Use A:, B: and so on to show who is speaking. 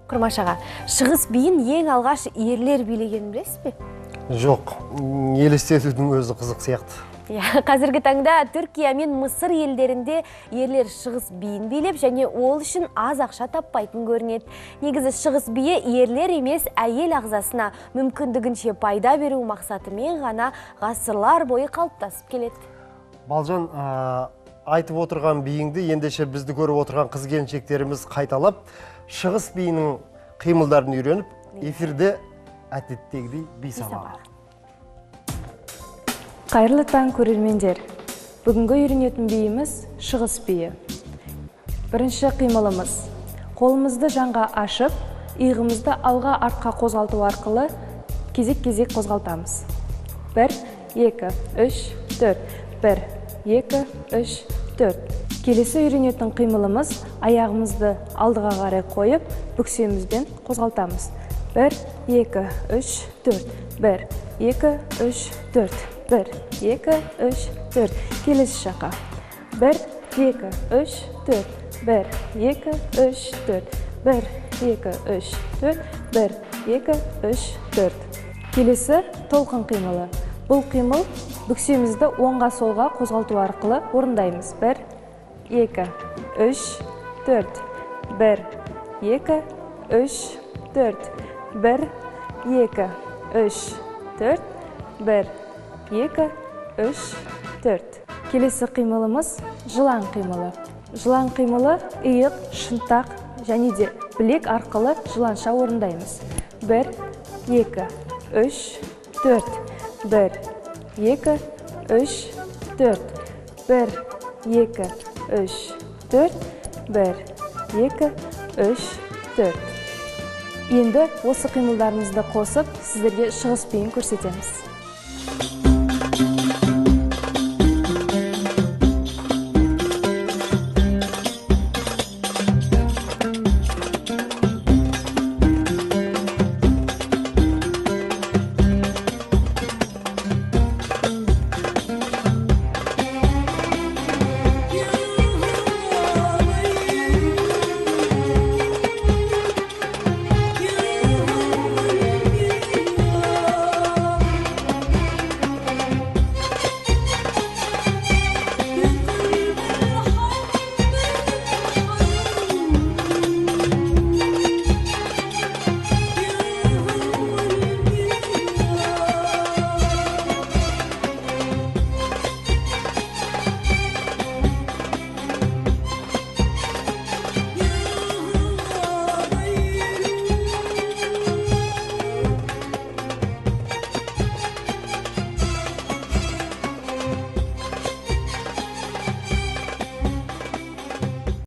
A: Құрмаш аға, шығыс биін ең алғаш ерлер билегенін білесіз бе?
B: Жоқ, елестетудің өзі қызық сияқты.
A: Қазіргі таңда Түркия мен Мысыр елдерінде ерлер шығыс биін билеп, және ол үшін аз ақша таппайтын көрінеді. Негізі шығыс биі ерлер емес, әйел ағзасына мүмкіндігінше пайда беру мақсатымен ғана ғасырлар бойы қалыптасып келеді.
B: Балжан, айтып отырған биіңді ендеше бізді көріп отырған қыз-келіншектеріміз қайталап, шығыс биінің қимылдарын үйреніп, эфирде әдеттегідей би сабағы.
C: Қайырлы таң көрермендер. Бүгінгі үйренетін биіміз шығыс биі. Бірінші қимылымыз. Қолымызды жанға ашып, иығымызды алға артқа қозғалту арқылы кезек-кезек қозғалтамыз. 1, 2, 3, 4. 1, 2, 3, 4. Келесі үйренетін қимылымыз аяғымызды алдыға қарай қойып, бүксемізбен қозғалтамыз. 1, 2, 3, 4. 1, 2, 3, 4. 1, 2, 3, 4. Келесі жаққа. 1, 2, 3, 4. 1, 2, 3, 4. 1, 2, 3, 4. 1, 2, 3, 4. Келесі толқын қимылы. Бұл қимыл бүксемізді оңға солға қозғалту арқылы орындаймыз. 1, 2, 3, 4. 1, 2, 3, 4. 1, 2, 3, 4. 1, 2, 3, 4. Келесі қимылымыз жылан қимылы. Жылан қимылы иық, шынтақ және де білек арқылы жыланша орындаймыз. 1, 2, 3, 4. 1, 2, 3, 4. 1, 2, 3, 4. 1, 2, 3, 4. Енді осы қимылдарымызды қосып, сіздерге шығыс биін көрсетеміз.